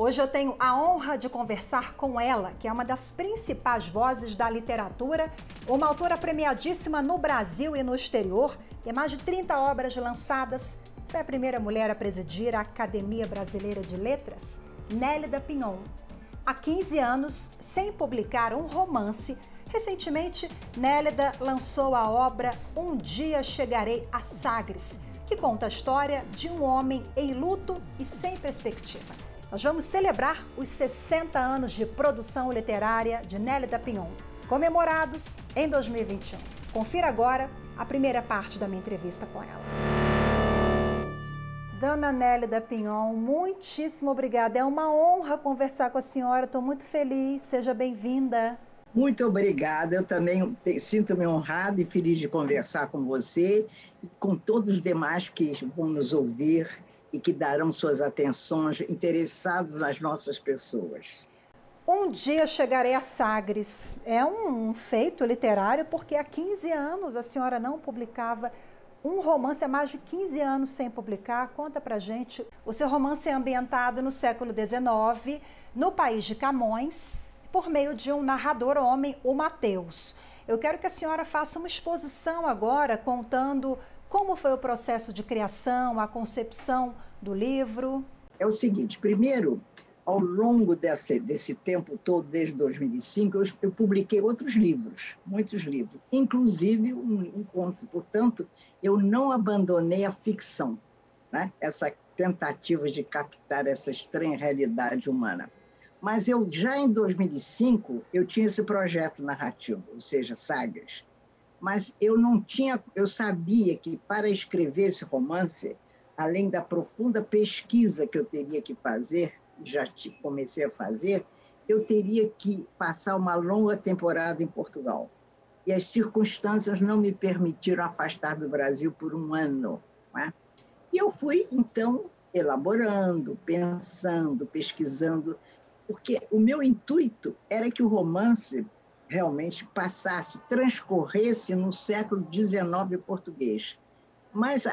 Hoje eu tenho a honra de conversar com ela, que é uma das principais vozes da literatura, uma autora premiadíssima no Brasil e no exterior, tem mais de 30 obras lançadas, foi a primeira mulher a presidir a Academia Brasileira de Letras, Nélida Pinhon. Há 15 anos, sem publicar um romance, recentemente, Nélida lançou a obra Um Dia Chegarei a Sagres, que conta a história de um homem em luto e sem perspectiva. Nós vamos celebrar os 60 anos de produção literária de Nélida Pinhon, comemorados em 2021. Confira agora a primeira parte da minha entrevista com ela. Dona Nélida Pinhon, muitíssimo obrigada. É uma honra conversar com a senhora. Estou muito feliz. Seja bem-vinda. Muito obrigada. Eu também sinto-me honrada e feliz de conversar com você e com todos os demais que vão nos ouvir e que darão suas atenções interessados nas nossas pessoas. Um Dia Chegarei a Sagres. É um feito literário porque há 15 anos a senhora não publicava um romance, há mais de 15 anos sem publicar. Conta pra gente. O seu romance é ambientado no século XIX, no país de Camões, por meio de um narrador homem, o Mateus. Eu quero que a senhora faça uma exposição agora, contando como foi o processo de criação, a concepção do livro. É o seguinte, primeiro, ao longo desse tempo todo, desde 2005, eu publiquei outros livros, muitos livros, inclusive um conto. Portanto, eu não abandonei a ficção, né? Essa tentativa de captar essa estranha realidade humana. Mas já em 2005, eu tinha esse projeto narrativo, ou seja, Sagres. Mas eu sabia que para escrever esse romance, além da profunda pesquisa que eu teria que fazer, já comecei a fazer, eu teria que passar uma longa temporada em Portugal. E as circunstâncias não me permitiram afastar do Brasil por um ano, não é? E eu fui, então, elaborando, pensando, pesquisando, porque o meu intuito era que o romance realmente transcorresse no século XIX português. Mas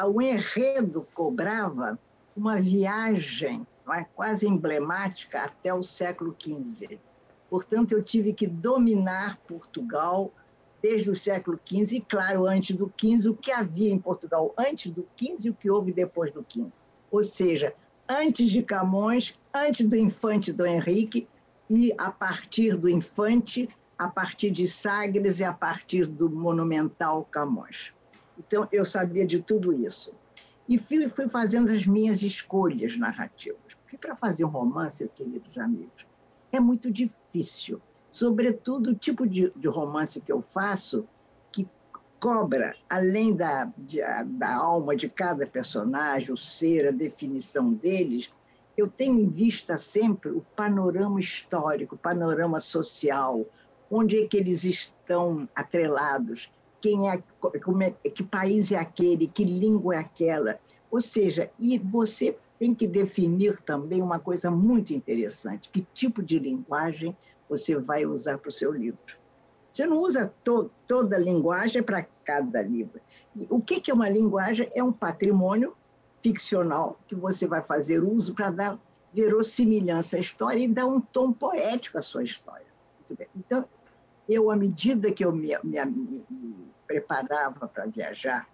o enredo cobrava uma viagem, não é, quase emblemática até o século XV. Portanto, eu tive que dominar Portugal desde o século XV e, claro, antes do XV, o que havia em Portugal antes do XV e o que houve depois do XV. Ou seja, antes de Camões, antes do Infante Dom Henrique e a partir do Infante, a partir de Sagres e a partir do monumental Camões. Então, eu sabia de tudo isso. E fui fazendo as minhas escolhas narrativas. Porque para fazer um romance, queridos amigos, é muito difícil. Sobretudo o tipo de romance que eu faço, que cobra, além da alma de cada personagem, o ser, a definição deles, eu tenho em vista sempre o panorama histórico, o panorama social, onde é que eles estão atrelados, que país é aquele, que língua é aquela. Ou seja, e você tem que definir também uma coisa muito interessante, que tipo de linguagem você vai usar para o seu livro. Você não usa toda a linguagem para cada livro. E o que é uma linguagem? É um patrimônio ficcional que você vai fazer uso para dar verossimilhança à história e dar um tom poético à sua história. Muito bem. Então, à medida que eu me preparava para viajar,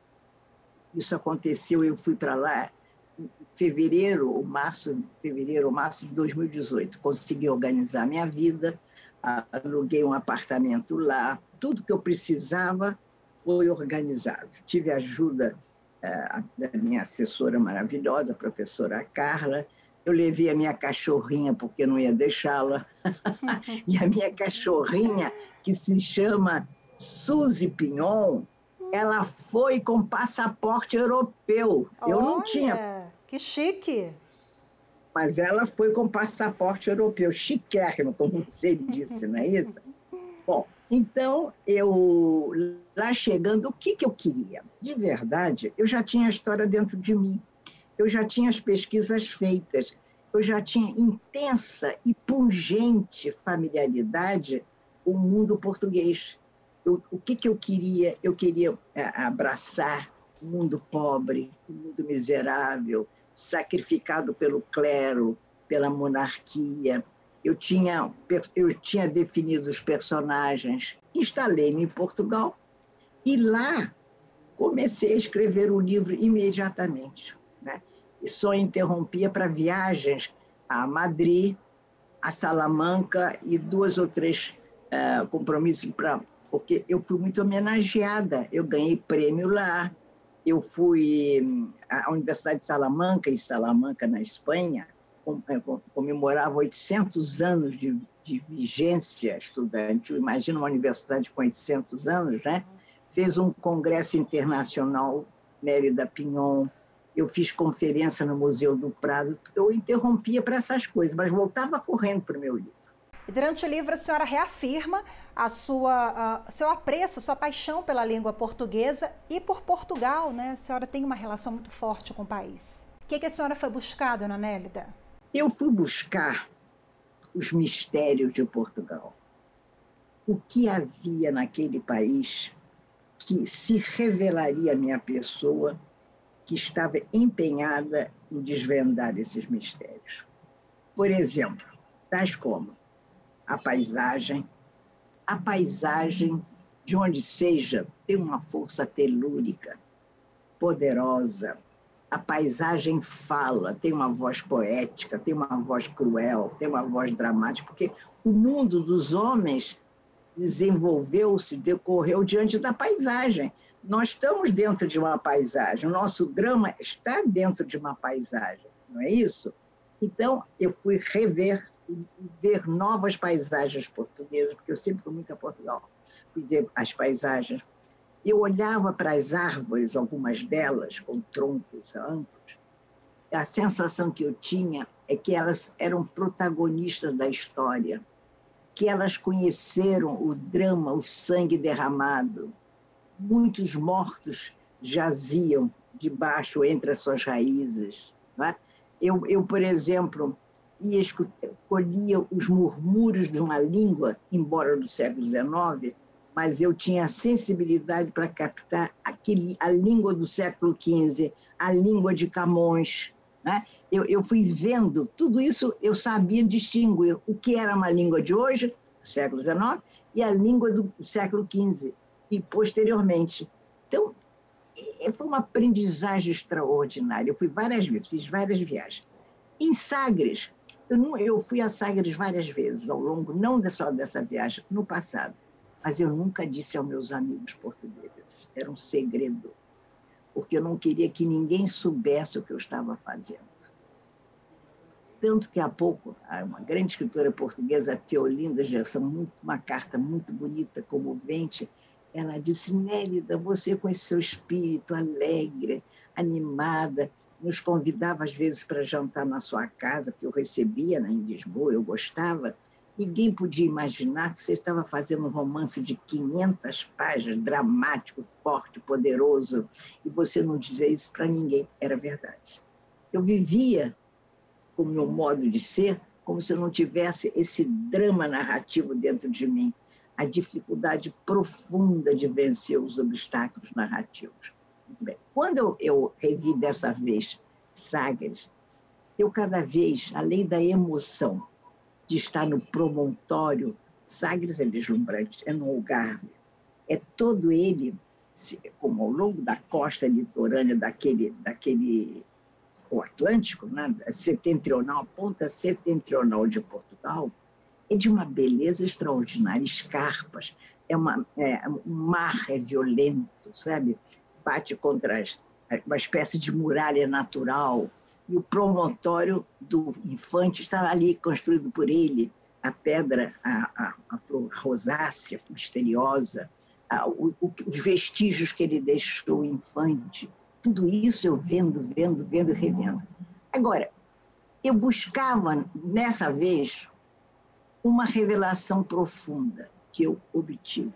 isso aconteceu, eu fui para lá em fevereiro ou março de 2018. Consegui organizar minha vida, aluguei um apartamento lá, tudo que eu precisava foi organizado. Tive a ajuda da minha assessora maravilhosa, a professora Carla. Eu levei a minha cachorrinha, porque não ia deixá-la. E a minha cachorrinha, que se chama Suzy Pinhon, ela foi com passaporte europeu. Eu não tinha. Que chique! Mas ela foi com passaporte europeu, chiquérrimo, como você disse, não é isso? Bom, então, lá chegando, o que eu queria? De verdade, eu já tinha a história dentro de mim. Eu já tinha as pesquisas feitas, eu já tinha intensa e pungente familiaridade com o mundo português. O que eu queria? Eu queria abraçar o mundo pobre, o mundo miserável, sacrificado pelo clero, pela monarquia. Eu tinha definido os personagens, instalei-me em Portugal e lá comecei a escrever o livro imediatamente, né? E só interrompia para viagens a Madrid, a Salamanca e 2 ou 3 compromissos, porque eu fui muito homenageada, eu ganhei prêmio lá, eu fui à Universidade de Salamanca, em Salamanca, na Espanha, comemorava 800 anos de vigência estudantil. Imagina uma universidade com 800 anos, né? Fez um congresso internacional, Mérida Pinhon, eu fiz conferência no Museu do Prado, eu interrompia para essas coisas, mas voltava correndo para o meu livro. E durante o livro a senhora reafirma seu apreço, sua paixão pela língua portuguesa e por Portugal, né? A senhora tem uma relação muito forte com o país. O que a senhora foi buscar, dona Nélida? Eu fui buscar os mistérios de Portugal. O que havia naquele país que se revelaria a minha pessoa, que estava empenhada em desvendar esses mistérios. Por exemplo, tais como a paisagem de onde seja tem uma força telúrica, poderosa. A paisagem fala, tem uma voz poética, tem uma voz cruel, tem uma voz dramática, porque o mundo dos homens desenvolveu-se, decorreu diante da paisagem. Nós estamos dentro de uma paisagem, o nosso drama está dentro de uma paisagem, não é isso? Então, eu fui rever e ver novas paisagens portuguesas, porque eu sempre fui muito a Portugal, fui ver as paisagens. Eu olhava para as árvores, algumas delas com troncos amplos, a sensação que eu tinha é que elas eram protagonistas da história, que elas conheceram o drama, o sangue derramado. Muitos mortos jaziam debaixo, entre as suas raízes. Não é? Eu, por exemplo, colhia os murmúrios de uma língua, embora do século XIX, mas eu tinha sensibilidade para captar a língua do século XV, a língua de Camões. Né? Eu fui vendo tudo isso, eu sabia distinguir o que era uma língua de hoje, do século XIX, e a língua do século XV, e posteriormente. Então, foi uma aprendizagem extraordinária. Eu fui várias vezes, fiz várias viagens. Em Sagres, eu fui a Sagres várias vezes ao longo, não só dessa viagem, no passado, mas eu nunca disse aos meus amigos portugueses, era um segredo, porque eu não queria que ninguém soubesse o que eu estava fazendo. Tanto que há pouco, uma grande escritora portuguesa, Teolinda Gerson, uma carta muito bonita, comovente, ela disse: Nélida, você com esse seu espírito alegre, animada, nos convidava às vezes para jantar na sua casa, que eu recebia, né, em Lisboa, eu gostava. Ninguém podia imaginar que você estava fazendo um romance de 500 páginas, dramático, forte, poderoso, e você não dizia isso para ninguém. Era verdade. Eu vivia com o meu modo de ser como se eu não tivesse esse drama narrativo dentro de mim, a dificuldade profunda de vencer os obstáculos narrativos. Muito bem. Quando eu revi dessa vez Sagres, eu cada vez, além da emoção de estar no promontório, Sagres é deslumbrante, é no Algarve, é todo ele, como ao longo da costa litorânea o Atlântico, né, setentrional, a ponta setentrional de Portugal, é de uma beleza extraordinária, escarpas, um mar é violento, sabe? Bate contra uma espécie de muralha natural, e o promontório do Infante está ali, construído por ele, a pedra, a flor rosácea, misteriosa, os vestígios que ele deixou, o Infante, tudo isso eu vendo e revendo. Agora, eu buscava, nessa vez, uma revelação profunda que eu obtive.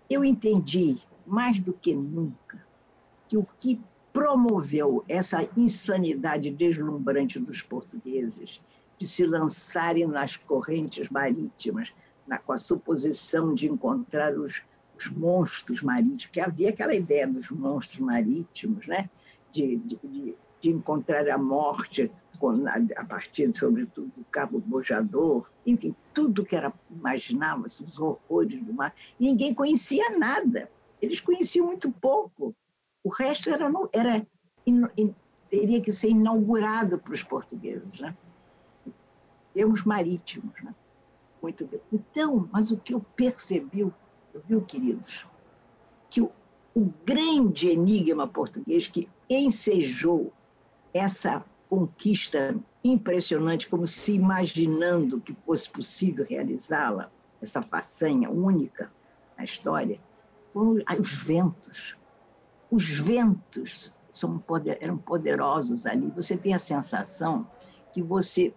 Eu entendi, mais do que nunca, que o que promoveu essa insanidade deslumbrante dos portugueses de se lançarem nas correntes marítimas, com a suposição de encontrar os monstros marítimos, porque havia aquela ideia dos monstros marítimos, né? de encontrar a morte a partir, sobretudo, do Cabo Bojador, enfim, tudo que era imaginava-se, os horrores do mar, ninguém conhecia nada. Eles conheciam muito pouco. O resto teria que ser inaugurado para os portugueses, né? Termos marítimos, né? Muito bem. Então, mas o que eu percebi, viu, queridos, que o grande enigma português que ensejou essa conquista impressionante, como se imaginando que fosse possível realizá-la, essa façanha única na história, foram os ventos. Os ventos eram poderosos ali. Você tem a sensação que você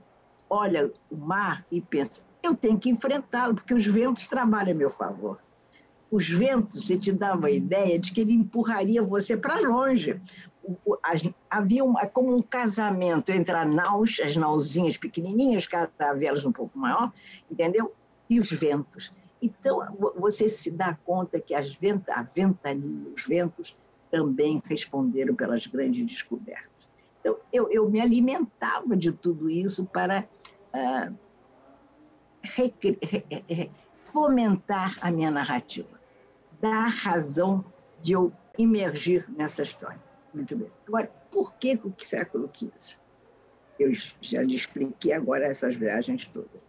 olha o mar e pensa, eu tenho que enfrentá-lo, porque os ventos trabalham a meu favor. Os ventos, você te dava a ideia de que ele empurraria você para longe. Havia como um casamento entre as nauzinhas pequenininhas, caravelas um pouco maior, entendeu? E os ventos. Então, você se dá conta que a ventania, os ventos, também responderam pelas grandes descobertas. Então, eu me alimentava de tudo isso para fomentar a minha narrativa, dar razão de eu imergir nessa história. Muito bem. Agora, por que o século XV? Eu já lhe expliquei agora essas viagens todas.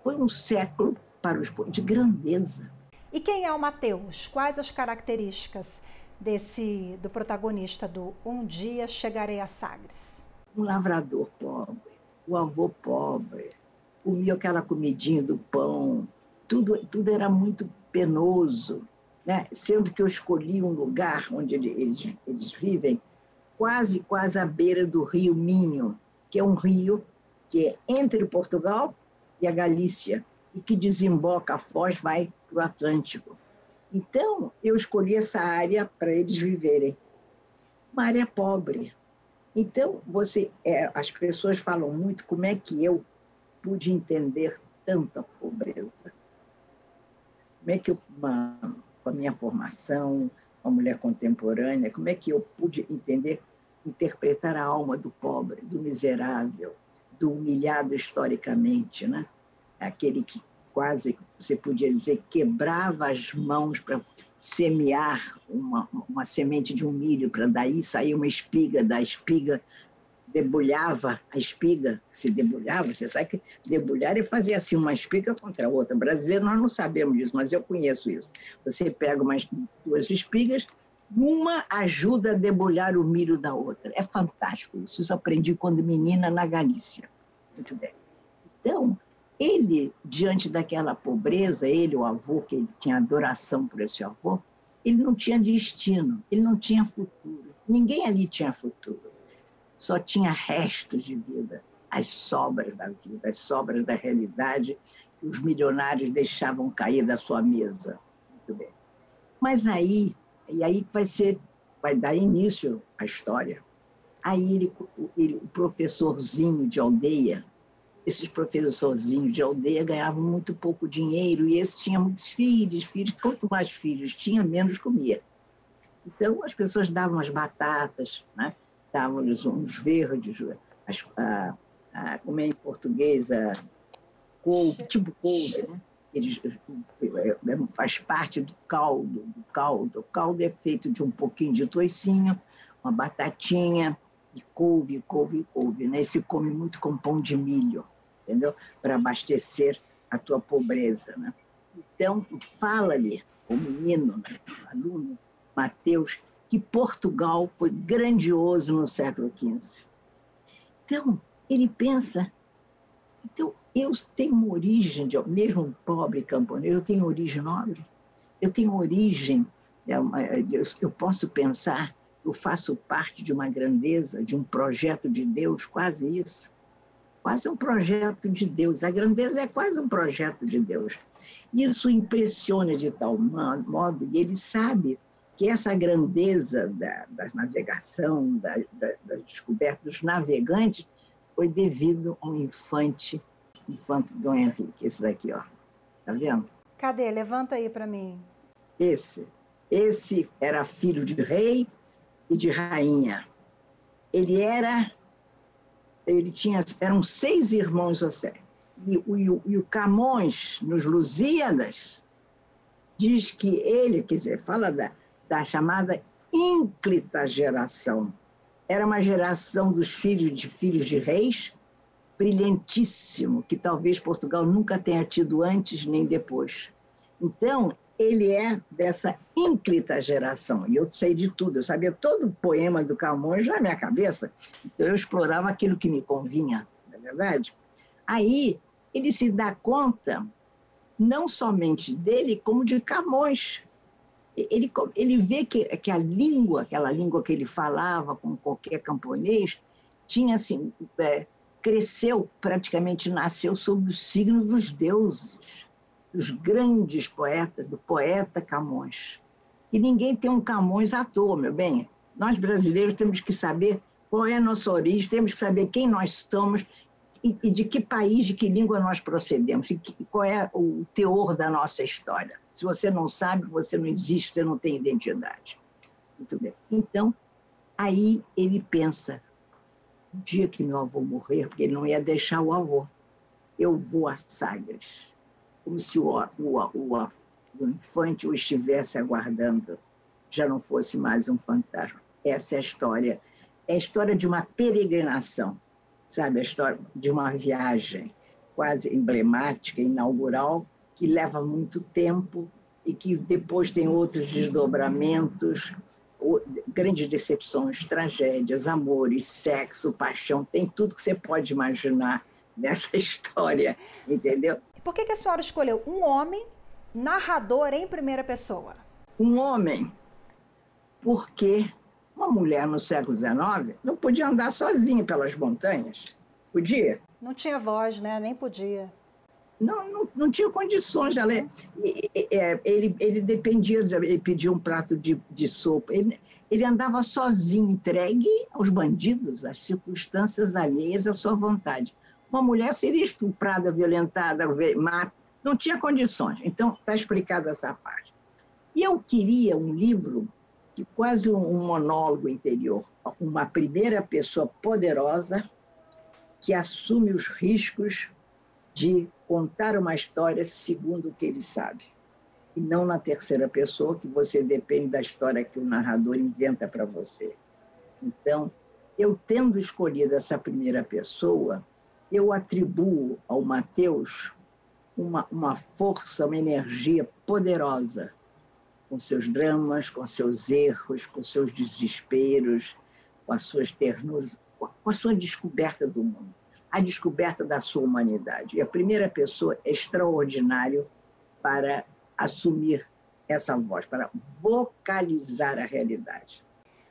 Foi um século para os de grandeza. E quem é o Mateus? Quais as características do protagonista do Um Dia Chegarei a Sagres? Um lavrador pobre, o avô pobre, comia aquela comidinha do pão, tudo era muito penoso, né? Sendo que eu escolhi um lugar onde eles vivem, quase à beira do rio Minho, que é um rio que é entre Portugal e a Galícia, e que desemboca a Foz, vai para o Atlântico. Então, eu escolhi essa área para eles viverem. Uma área pobre. Então, as pessoas falam muito como é que eu pude entender tanta pobreza. Como é que eu, com a minha formação, uma mulher contemporânea, como é que eu pude interpretar a alma do pobre, do miserável, do humilhado historicamente, né? Aquele que quase, você podia dizer, quebrava as mãos para semear uma semente de um milho, para daí sair uma espiga, da espiga debulhava a espiga, se debulhava, você sabe que debulhar é fazer assim uma espiga contra a outra. Brasileiro, nós não sabemos disso, mas eu conheço isso. Você pega umas duas espigas, uma ajuda a debulhar o milho da outra. É fantástico isso. Isso eu aprendi quando menina na Galícia. Muito bem. Então, ele, diante daquela pobreza, o avô, que ele tinha adoração por esse avô, ele não tinha destino, ele não tinha futuro. Ninguém ali tinha futuro. Só tinha restos de vida, as sobras da vida, as sobras da realidade que os milionários deixavam cair da sua mesa. Muito bem. Mas aí vai dar início à história. Aí o professorzinho de aldeia, esses professorzinhos de aldeia ganhavam muito pouco dinheiro e esse tinha muitos filhos. Quanto mais filhos tinha, menos comia. Então, as pessoas davam as batatas, né? Davam-lhes uns verdes, como é em português, couve, tipo couve, né? Faz parte do caldo. O caldo é feito de um pouquinho de toicinho, uma batatinha, e couve, né? E se come muito com pão de milho, entendeu? Para abastecer a tua pobreza, né? Então, fala-lhe o menino, né? O aluno, Mateus, que Portugal foi grandioso no século XV. Então, ele pensa, então, eu tenho uma origem, mesmo um pobre camponês, eu tenho origem nobre, eu tenho origem, eu posso pensar, eu faço parte de uma grandeza, de um projeto de Deus, quase isso, quase um projeto de Deus. A grandeza é quase um projeto de Deus. Isso impressiona de tal modo, e ele sabe que essa grandeza da navegação, da descoberta dos navegantes, foi devido ao infante Dom Henrique, esse daqui, ó. Tá vendo? Cadê? Levanta aí para mim. Esse era filho de rei e de rainha. Ele era eram 6 irmãos José. E o Camões, nos Lusíadas, diz que ele, quer dizer, fala da chamada ínclita geração. Era uma geração dos filhos de reis, brilhantíssimo, que talvez Portugal nunca tenha tido antes nem depois. Então, ele é dessa ínclita geração, e eu sei de tudo, eu sabia todo o poema do Camões na minha cabeça, então eu explorava aquilo que me convinha, não é verdade? Aí, ele se dá conta, não somente dele, como de Camões. Ele vê que a língua, aquela língua que ele falava, como qualquer camponês, tinha assim, cresceu, praticamente nasceu sob o signo dos deuses, dos grandes poetas, do poeta Camões. E ninguém tem um Camões à toa, meu bem. Nós brasileiros temos que saber qual é a nossa origem, temos que saber quem nós somos e de que país, de que língua nós procedemos, e qual é o teor da nossa história. Se você não sabe, você não existe, você não tem identidade. Muito bem. Então, aí ele pensa, o dia que meu avô morrer, porque ele não ia deixar o avô, eu vou a Sagres, como se o infante o estivesse aguardando, já não fosse mais um fantasma. Essa é a história de uma peregrinação, sabe, a história de uma viagem quase emblemática, inaugural, que leva muito tempo e que depois tem outros desdobramentos, grandes decepções, tragédias, amores, sexo, paixão, tem tudo que você pode imaginar nessa história, entendeu? Por que a senhora escolheu um homem narrador em primeira pessoa? Um homem, porque uma mulher no século XIX não podia andar sozinha pelas montanhas. Podia? Não tinha voz, né? Nem podia. Não tinha condições. Ele dependia, ele pedia um prato de sopa. Ele andava sozinho, entregue aos bandidos, às circunstâncias alheias à sua vontade. Uma mulher seria estuprada, violentada, não tinha condições. Então, está explicada essa parte. E eu queria um livro, quase um monólogo interior, uma primeira pessoa poderosa que assume os riscos de contar uma história segundo o que ele sabe. E não na terceira pessoa, que você depende da história que o narrador inventa para você. Então, eu tendo escolhido essa primeira pessoa, eu atribuo ao Mateus uma força, uma energia poderosa, com seus dramas, com seus erros, com seus desesperos, com as suas ternuras, com a sua descoberta do mundo, a descoberta da sua humanidade. E a primeira pessoa é extraordinário para assumir essa voz, para vocalizar a realidade.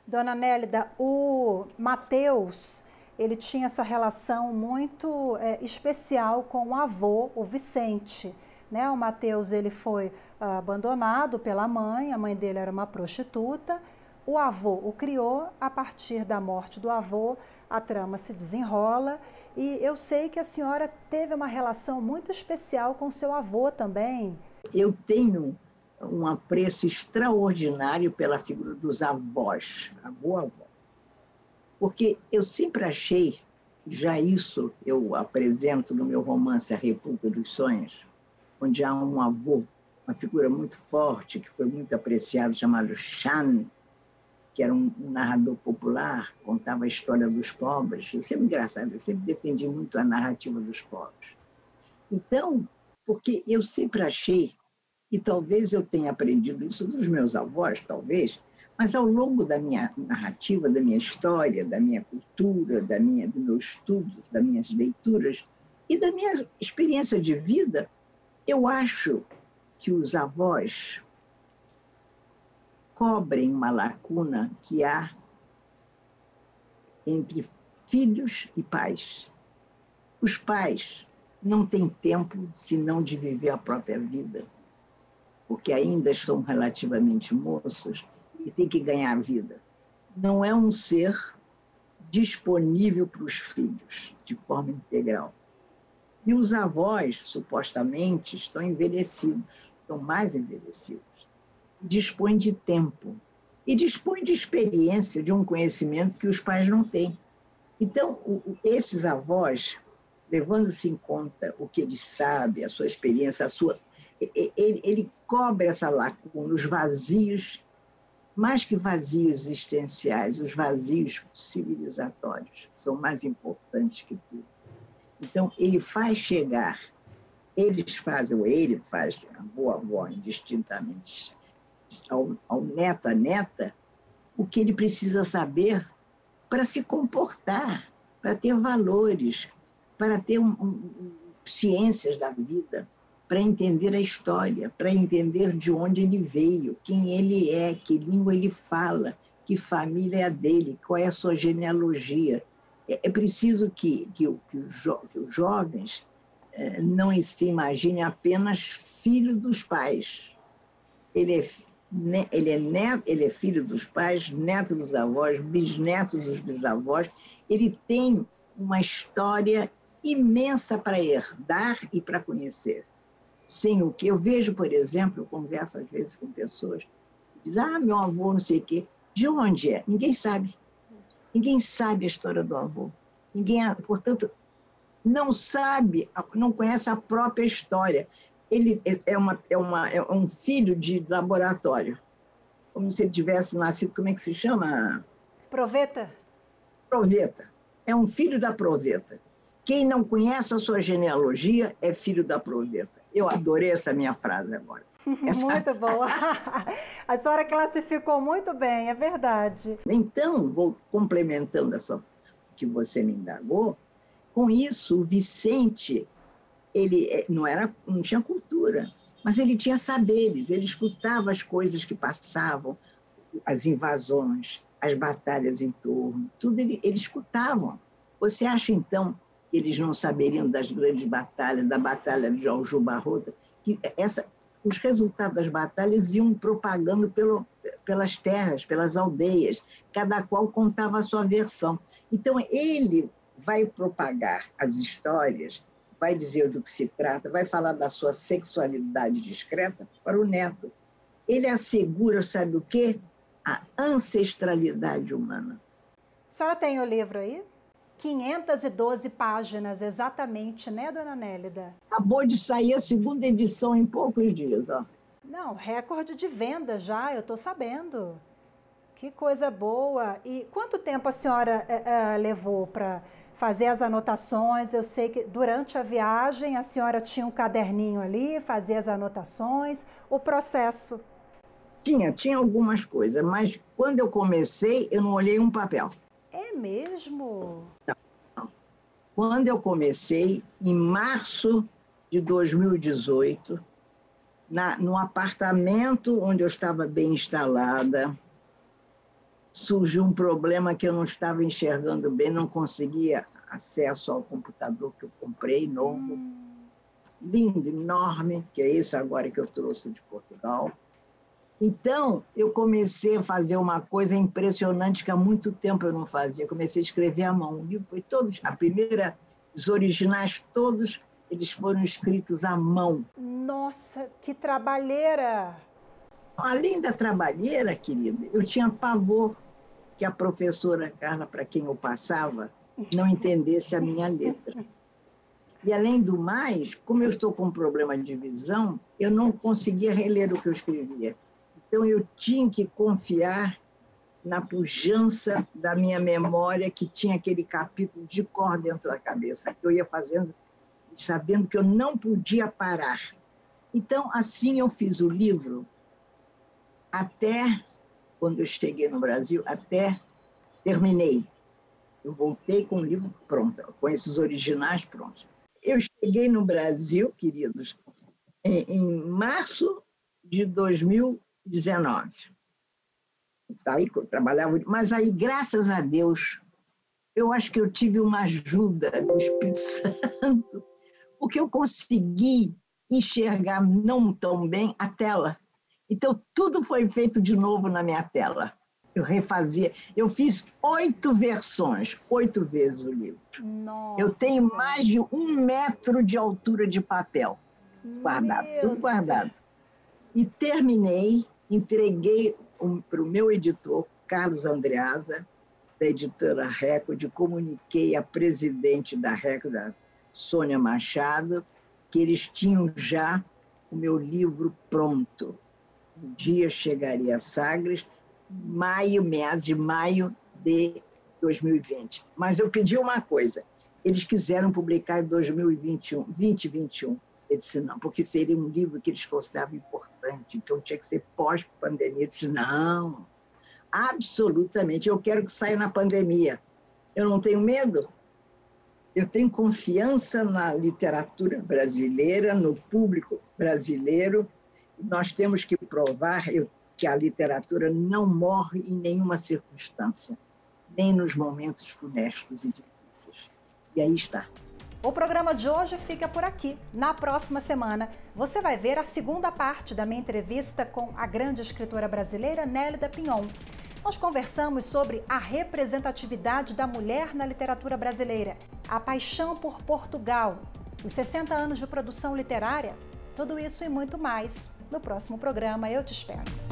Dona Nélida, o Mateus, ele tinha essa relação muito especial com o avô, o Vicente. Né? O Mateus, ele foi abandonado pela mãe, a mãe dele era uma prostituta, o avô o criou, a partir da morte do avô, a trama se desenrola, e eu sei que a senhora teve uma relação muito especial com seu avô também. Eu tenho um apreço extraordinário pela figura dos avós, avô. Porque eu sempre achei, já isso eu apresento no meu romance A República dos Sonhos, onde há um avô, uma figura muito forte, que foi muito apreciado, chamado Chan, que era um narrador popular, contava a história dos pobres. Eu sempre engraçado, eu sempre defendi muito a narrativa dos pobres. Então, porque eu sempre achei, e talvez eu tenha aprendido isso dos meus avós, talvez, mas ao longo da minha narrativa, da minha história, da minha cultura, do meu estudo, das minhas leituras e da minha experiência de vida, eu acho que os avós cobrem uma lacuna que há entre filhos e pais. Os pais não têm tempo senão de viver a própria vida, porque ainda são relativamente moços e têm que ganhar a vida. Não é um ser disponível para os filhos de forma integral. E os avós, supostamente, estão envelhecidos, estão mais envelhecidos. Dispõem de tempo e dispõem de experiência, de um conhecimento que os pais não têm. Então, esses avós, levando-se em conta o que ele sabe, a sua experiência, ele cobre essa lacuna, os vazios, mais que vazios existenciais, os vazios civilizatórios são mais importantes que tudo. Então, ele faz chegar, ou ele faz, a boa avó, indistintamente, ao neto, à neta, o que ele precisa saber para se comportar, para ter valores, para ter ciências da vida, para entender a história, para entender de onde ele veio, quem ele é, que língua ele fala, que família é a dele, qual é a sua genealogia. É preciso que os jovens não se imaginem apenas filho dos pais. Ele é filho dos pais, neto dos avós, bisneto dos bisavós. Ele tem uma história imensa para herdar e para conhecer. Sem o que eu vejo, por exemplo, eu converso às vezes com pessoas que dizem, meu avô não sei o quê. De onde é? Ninguém sabe. Ninguém sabe a história do avô. Ninguém, portanto, não sabe, não conhece a própria história. Ele é um filho de laboratório, como se ele tivesse nascido, como é que se chama? Proveta? Proveta. É um filho da proveta. Quem não conhece a sua genealogia é filho da proveta. Eu adorei essa minha frase agora. Muito boa. A senhora classificou muito bem, é verdade. Então, vou complementando o que você me indagou, com isso, o Vicente, ele não tinha cultura, mas ele tinha saberes, ele escutava as coisas que passavam, as invasões, as batalhas em torno, tudo ele escutavam. Você acha, então, que eles não saberiam das grandes batalhas, da batalha de Aljubarrota, que os resultados das batalhas iam propagando pelas terras, pelas aldeias, cada qual contava a sua versão. Então, ele vai propagar as histórias, vai dizer do que se trata, vai falar da sua sexualidade discreta para o neto. Ele assegura, sabe o quê? A ancestralidade humana. A senhora tem o livro aí? 512 páginas, exatamente, né, dona Nélida? Acabou de sair a segunda edição em poucos dias, ó. Não, recorde de venda já, eu estou sabendo. Que coisa boa. E quanto tempo a senhora levou para fazer as anotações? Eu sei que durante a viagem a senhora tinha um caderninho ali, fazia as anotações, o processo. Tinha algumas coisas, mas quando eu comecei, eu não olhei um papel. É mesmo? Não. Quando eu comecei, em março de 2018, no apartamento onde eu estava bem instalada, surgiu um problema que eu não estava enxergando bem, não conseguia acesso ao computador que eu comprei, novo, lindo, enorme, que é esse agora que eu trouxe de Portugal. Então, eu comecei a fazer uma coisa impressionante que há muito tempo eu não fazia. Comecei a escrever à mão. O livro foi todos, os originais todos, eles foram escritos à mão. Nossa, que trabalheira! Além da trabalheira, querida, eu tinha pavor que a professora Carla, para quem eu passava, não entendesse a minha letra. E, além do mais, como eu estou com um problema de visão, eu não conseguia reler o que eu escrevia. Então, eu tinha que confiar na pujança da minha memória, que tinha aquele capítulo de cor dentro da cabeça, que eu ia fazendo, sabendo que eu não podia parar. Então, assim eu fiz o livro até, quando eu cheguei no Brasil, até terminei. Eu voltei com o livro pronto, com esses originais prontos. Eu cheguei no Brasil, queridos, em março de 2019. Aí eu trabalhava, mas aí, graças a Deus, eu acho que eu tive uma ajuda do Espírito Santo, porque eu consegui enxergar não tão bem a tela. Então, tudo foi feito de novo na minha tela. Eu refazia. Eu fiz 8 versões, 8 vezes o livro. Nossa. Eu tenho mais de 1 metro de altura de papel guardado, tudo guardado. E terminei, entreguei para o meu editor, Carlos Andreasa, da editora Record, comuniquei à presidente da Record, a Sônia Machado, que eles tinham já o meu livro pronto. Um dia chegaria a Sagres, meados de maio de 2020. Mas eu pedi uma coisa, eles quiseram publicar em 2021. Eu disse não, porque seria um livro que eles consideravam importante, então tinha que ser pós-pandemia. Eu disse não, absolutamente, eu quero que saia na pandemia. Eu não tenho medo, eu tenho confiança na literatura brasileira, no público brasileiro. Nós temos que provar que a literatura não morre em nenhuma circunstância, nem nos momentos funestos e difíceis. E aí está. O programa de hoje fica por aqui. Na próxima semana, você vai ver a segunda parte da minha entrevista com a grande escritora brasileira Nélida Pinhon. Nós conversamos sobre a representatividade da mulher na literatura brasileira, a paixão por Portugal, os 60 anos de produção literária, tudo isso e muito mais. No próximo programa eu te espero.